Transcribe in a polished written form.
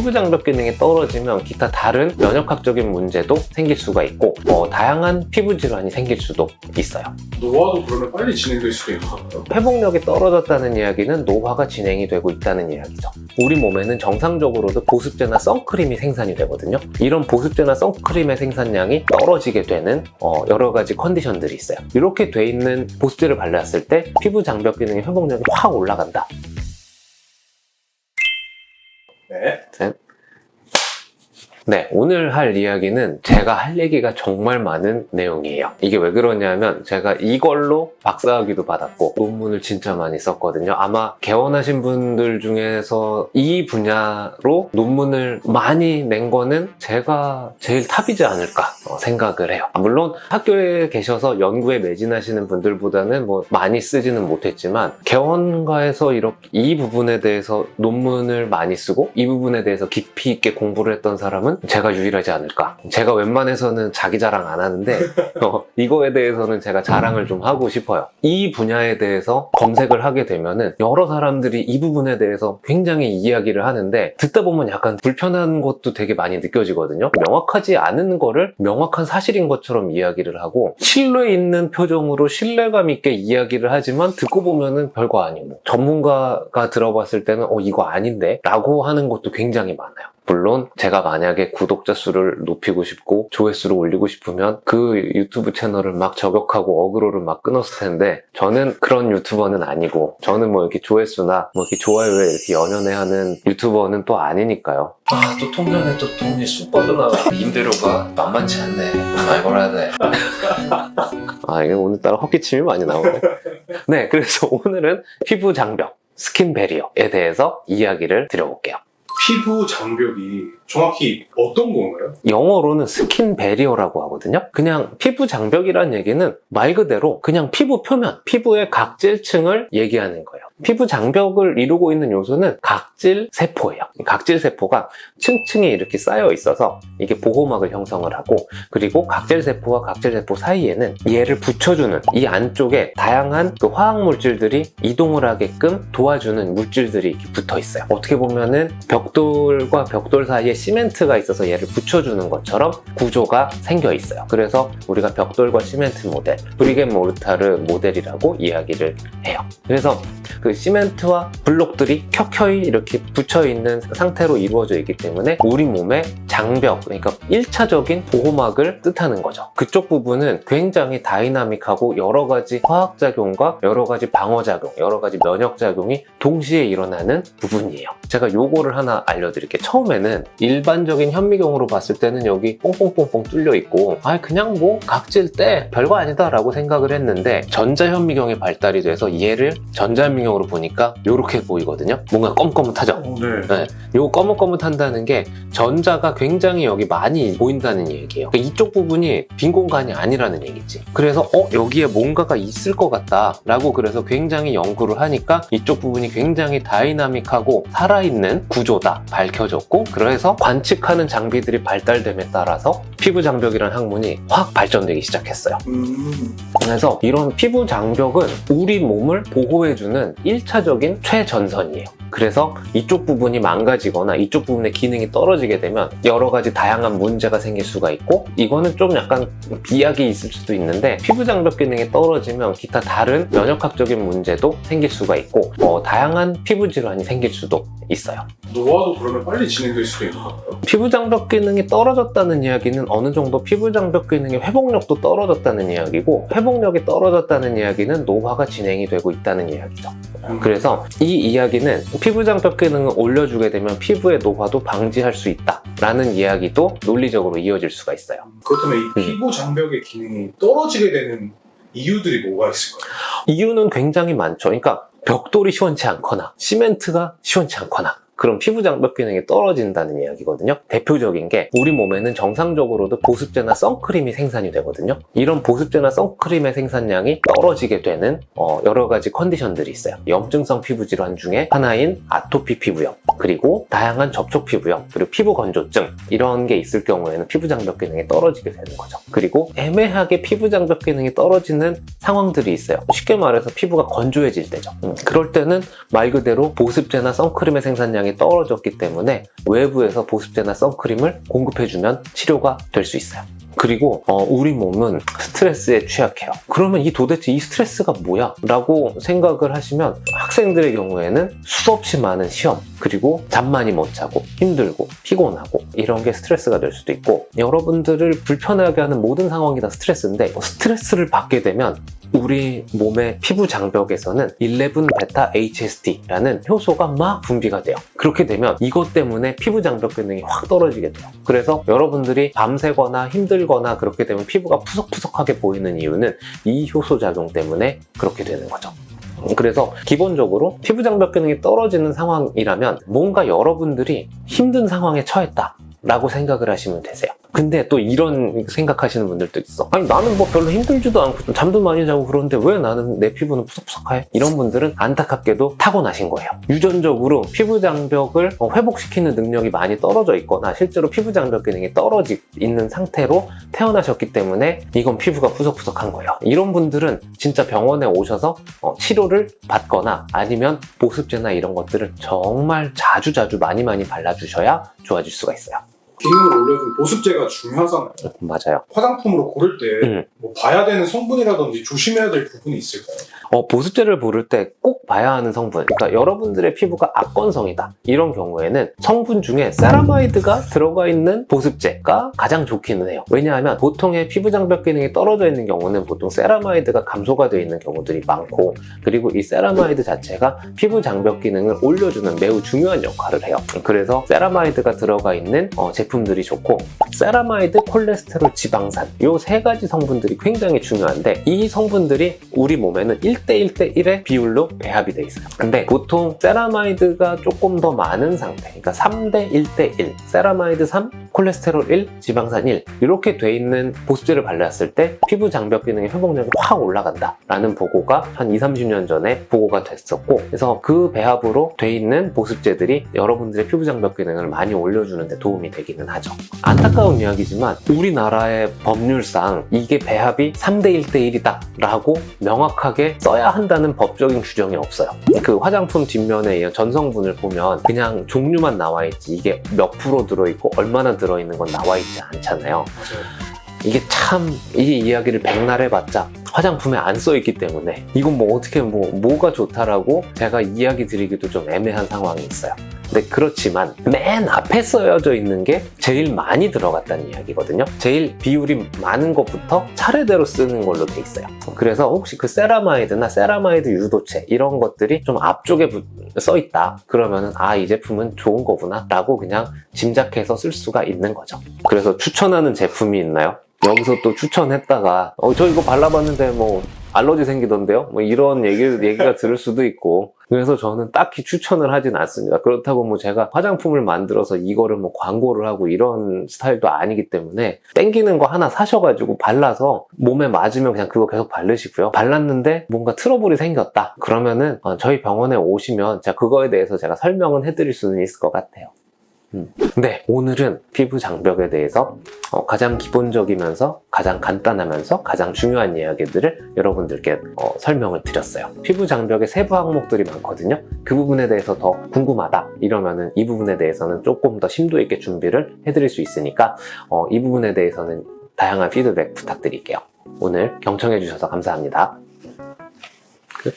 피부 장벽 기능이 떨어지면 기타 다른 면역학적인 문제도 생길 수가 있고 다양한 피부 질환이 생길 수도 있어요. 노화도 그러면 빨리 진행될 수도 있는 건가요? 회복력이 떨어졌다는 이야기는 노화가 진행이 되고 있다는 이야기죠. 우리 몸에는 정상적으로도 보습제나 선크림이 생산이 되거든요. 이런 보습제나 선크림의 생산량이 떨어지게 되는 여러 가지 컨디션들이 있어요. 이렇게 돼 있는 보습제를 발랐을 때 피부 장벽 기능의 회복력이 확 올라간다. 네. 네, 오늘 할 이야기는 제가 할 얘기가 정말 많은 내용이에요. 이게 왜 그러냐면 제가 이걸로 박사학위도 받았고 논문을 진짜 많이 썼거든요. 아마 개원하신 분들 중에서 이 분야로 논문을 많이 낸 거는 제가 제일 탑이지 않을까 생각을 해요. 물론 학교에 계셔서 연구에 매진하시는 분들보다는 뭐 많이 쓰지는 못했지만 개원과에서 이렇게 이 부분에 대해서 논문을 많이 쓰고 이 부분에 대해서 깊이 있게 공부를 했던 사람은 제가 유일하지 않을까. 제가 웬만해서는 자기 자랑 안 하는데 이거에 대해서는 제가 자랑을 좀 하고 싶어요. 이 분야에 대해서 검색을 하게 되면은 여러 사람들이 이 부분에 대해서 굉장히 이야기를 하는데 듣다 보면 약간 불편한 것도 되게 많이 느껴지거든요. 명확하지 않은 거를 명확한 사실인 것처럼 이야기를 하고 신뢰 있는 표정으로 신뢰감 있게 이야기를 하지만 듣고 보면은 별거 아니고 전문가가 들어봤을 때는 이거 아닌데 라고 하는 것도 굉장히 많아요. 물론 제가 만약에 구독자 수를 높이고 싶고 조회수를 올리고 싶으면 그 유튜브 채널을 막 저격하고 어그로를 막 끊었을 텐데 저는 그런 유튜버는 아니고 저는 뭐 이렇게 조회수나 뭐 이렇게 좋아요에 이렇게 연연해하는 유튜버는 또 아니니까요. 또 통장에 또 돈이 쑥 빠져나가. 임대료가 만만치 않네. 많이 벌어야 돼. 이게 오늘따라 헛기침이 많이 나오네. 네, 그래서 오늘은 피부 장벽, 스킨 베리어에 대해서 이야기를 드려볼게요. 피부 장벽이 정확히 어떤 건가요? 영어로는 스킨 베리어라고 하거든요. 그냥 피부 장벽이란 얘기는 말 그대로 그냥 피부 표면, 피부의 각질층을 얘기하는 거예요. 피부 장벽을 이루고 있는 요소는 각질 세포예요. 각질 세포가 층층이 이렇게 쌓여 있어서 이게 보호막을 형성을 하고, 그리고 각질 세포와 각질 세포 사이에는 얘를 붙여주는 이 안쪽에 다양한 그 화학 물질들이 이동을 하게끔 도와주는 물질들이 이렇게 붙어 있어요. 어떻게 보면은 벽돌과 벽돌 사이에 시멘트가 있어서 얘를 붙여주는 것처럼 구조가 생겨 있어요. 그래서 우리가 벽돌과 시멘트 모델, 브릭 앤 모르타르 모델이라고 이야기를 해요. 그래서 그 시멘트와 블록들이 켜켜이 이렇게 붙여있는 상태로 이루어져 있기 때문에 우리 몸의 장벽, 그러니까 1차적인 보호막을 뜻하는 거죠. 그쪽 부분은 굉장히 다이나믹하고 여러 가지 화학작용과 여러 가지 방어작용, 여러 가지 면역작용이 동시에 일어나는 부분이에요. 제가 요거를 하나 알려드릴게요. 처음에는 일반적인 현미경으로 봤을 때는 여기 뽕뽕뽕뽕 뚫려 있고 그냥 뭐 각질 때 별거 아니다 라고 생각을 했는데 전자현미경이 발달이 돼서 얘를 전자현미경으로 보니까 요렇게 보이거든요. 뭔가 검검하죠? 네. 요 검검한다는 게 전자가 굉장히 여기 많이 보인다는 얘기예요. 그러니까 이쪽 부분이 빈 공간이 아니라는 얘기지. 그래서 여기에 뭔가가 있을 것 같다 라고 그래서 굉장히 연구를 하니까 이쪽 부분이 굉장히 다이나믹하고 살아있는 구조다 밝혀졌고, 그래서 관측하는 장비들이 발달됨에 따라서 피부 장벽이라는 학문이 확 발전되기 시작했어요. 그래서 이런 피부 장벽은 우리 몸을 보호해주는 1차적인 최전선이에요. 그래서 이쪽 부분이 망가지거나 이쪽 부분의 기능이 떨어지게 되면 여러 가지 다양한 문제가 생길 수가 있고, 이거는 좀 약간 비약이 있을 수도 있는데 피부 장벽 기능이 떨어지면 기타 다른 면역학적인 문제도 생길 수가 있고 다양한 피부 질환이 생길 수도 있어요. 노화도 그러면 빨리 진행될 수도 있는 건가요? 피부 장벽 기능이 떨어졌다는 이야기는 어느 정도 피부 장벽 기능의 회복력도 떨어졌다는 이야기고, 회복력이 떨어졌다는 이야기는 노화가 진행이 되고 있다는 이야기죠. 그래서 이 이야기는 피부 장벽 기능을 올려주게 되면 피부의 노화도 방지할 수 있다 라는 이야기도 논리적으로 이어질 수가 있어요. 그렇다면 이 피부 장벽의 기능이 떨어지게 되는 이유들이 뭐가 있을까요? 이유는 굉장히 많죠. 그러니까 벽돌이 시원치 않거나 시멘트가 시원치 않거나 그럼 피부 장벽 기능이 떨어진다는 이야기거든요. 대표적인 게 우리 몸에는 정상적으로도 보습제나 선크림이 생산이 되거든요. 이런 보습제나 선크림의 생산량이 떨어지게 되는 여러 가지 컨디션들이 있어요. 염증성 피부 질환 중에 하나인 아토피 피부염, 그리고 다양한 접촉 피부염, 그리고 피부 건조증, 이런 게 있을 경우에는 피부 장벽 기능이 떨어지게 되는 거죠. 그리고 애매하게 피부 장벽 기능이 떨어지는 상황들이 있어요. 쉽게 말해서 피부가 건조해질 때죠. 그럴 때는 말 그대로 보습제나 선크림의 생산량이 굉장히 떨어졌기 때문에 외부에서 보습제나 선크림을 공급해주면 치료가 될 수 있어요. 그리고 우리 몸은 스트레스에 취약해요. 그러면 도대체 이 스트레스가 뭐야? 라고 생각을 하시면 학생들의 경우에는 수없이 많은 시험, 그리고 잠 많이 못 자고 힘들고 피곤하고 이런 게 스트레스가 될 수도 있고, 여러분들을 불편하게 하는 모든 상황이 다 스트레스인데 스트레스를 받게 되면 우리 몸의 피부 장벽에서는 11베타 HSD라는 효소가 막 분비가 돼요. 그렇게 되면 이것 때문에 피부 장벽 기능이 확 떨어지게 돼요. 그래서 여러분들이 밤새거나 힘들거나 그렇게 되면 피부가 푸석푸석하게 보이는 이유는 이 효소 작용 때문에 그렇게 되는 거죠. 그래서 기본적으로 피부 장벽 기능이 떨어지는 상황이라면 뭔가 여러분들이 힘든 상황에 처했다 라고 생각을 하시면 되세요. 근데 또 이런 생각하시는 분들도 있어. 아니 나는 뭐 별로 힘들지도 않고 잠도 많이 자고 그러는데 왜 나는 내 피부는 푸석푸석해? 이런 분들은 안타깝게도 타고나신 거예요. 유전적으로 피부 장벽을 회복시키는 능력이 많이 떨어져 있거나 실제로 피부 장벽 기능이 떨어져 있는 상태로 태어나셨기 때문에 이건 피부가 푸석푸석한 거예요. 이런 분들은 진짜 병원에 오셔서 치료를 받거나 아니면 보습제나 이런 것들을 정말 자주 많이 발라주셔야 좋아질 수가 있어요. 기능을 올려준 보습제가 중요하잖아요. 맞아요. 화장품으로 고를 때 뭐 봐야 되는 성분이라든지 조심해야 될 부분이 있을까요? 보습제를 고를 때 꼭 봐야 하는 성분, 그러니까 여러분들의 피부가 악건성이다 이런 경우에는 성분 중에 세라마이드가 들어가 있는 보습제가 가장 좋기는 해요. 왜냐하면 보통의 피부 장벽 기능이 떨어져 있는 경우는 보통 세라마이드가 감소가 되어 있는 경우들이 많고, 그리고 이 세라마이드 자체가 피부 장벽 기능을 올려주는 매우 중요한 역할을 해요. 그래서 세라마이드가 들어가 있는 제품들이 좋고, 세라마이드, 콜레스테롤, 지방산 이 세 가지 성분들이 굉장히 중요한데 이 성분들이 우리 몸에는 1:1:1의 비율로 배합이 돼 있어요. 근데 보통 세라마이드가 조금 더 많은 상태, 그러니까 3:1:1, 세라마이드 3, 콜레스테롤 1, 지방산 1 이렇게 돼 있는 보습제를 발랐을 때 피부 장벽 기능의 회복력이 확 올라간다 라는 보고가 한 20-30년 전에 보고가 됐었고, 그래서 그 배합으로 돼 있는 보습제들이 여러분들의 피부 장벽 기능을 많이 올려주는 데 도움이 되기는 하죠. 안타까운 이야기지만 우리나라의 법률상 이게 배합이 3:1:1이다 라고 명확하게 써야 한다는 법적인 규정이 없어요. 그 화장품 뒷면에 전성분을 보면 그냥 종류만 나와 있지 이게 몇 프로 들어있고 얼마나 들어있는 건 나와 있지 않잖아요. 맞아요. 이게 참 이 이야기를 백날 해봤자 화장품에 안 써있기 때문에 이건 뭐 어떻게 뭐가 좋다라고 제가 이야기 드리기도 좀 애매한 상황이 있어요. 근데 그렇지만 맨 앞에 써져 있는 게 제일 많이 들어갔다는 이야기거든요. 제일 비율이 많은 것부터 차례대로 쓰는 걸로 돼 있어요. 그래서 혹시 그 세라마이드나 세라마이드 유도체 이런 것들이 좀 앞쪽에 써 있다 그러면은 이 제품은 좋은 거구나 라고 그냥 짐작해서 쓸 수가 있는 거죠. 그래서 추천하는 제품이 있나요? 여기서 또 추천했다가 저 이거 발라봤는데 뭐 알러지 생기던데요? 뭐 이런 얘기가 들을 수도 있고, 그래서 저는 딱히 추천을 하진 않습니다. 그렇다고 뭐 제가 화장품을 만들어서 이거를 뭐 광고를 하고 이런 스타일도 아니기 때문에 땡기는 거 하나 사셔가지고 발라서 몸에 맞으면 그냥 그거 계속 바르시고요. 발랐는데 뭔가 트러블이 생겼다 그러면은 저희 병원에 오시면 제가 그거에 대해서 제가 설명은 해드릴 수는 있을 것 같아요. 네, 오늘은 피부 장벽에 대해서 가장 기본적이면서 가장 간단하면서 가장 중요한 이야기들을 여러분들께 설명을 드렸어요. 피부 장벽의 세부 항목들이 많거든요. 그 부분에 대해서 더 궁금하다 이러면은 이 부분에 대해서는 조금 더 심도 있게 준비를 해드릴 수 있으니까 이 부분에 대해서는 다양한 피드백 부탁드릴게요. 오늘 경청해 주셔서 감사합니다. 끝.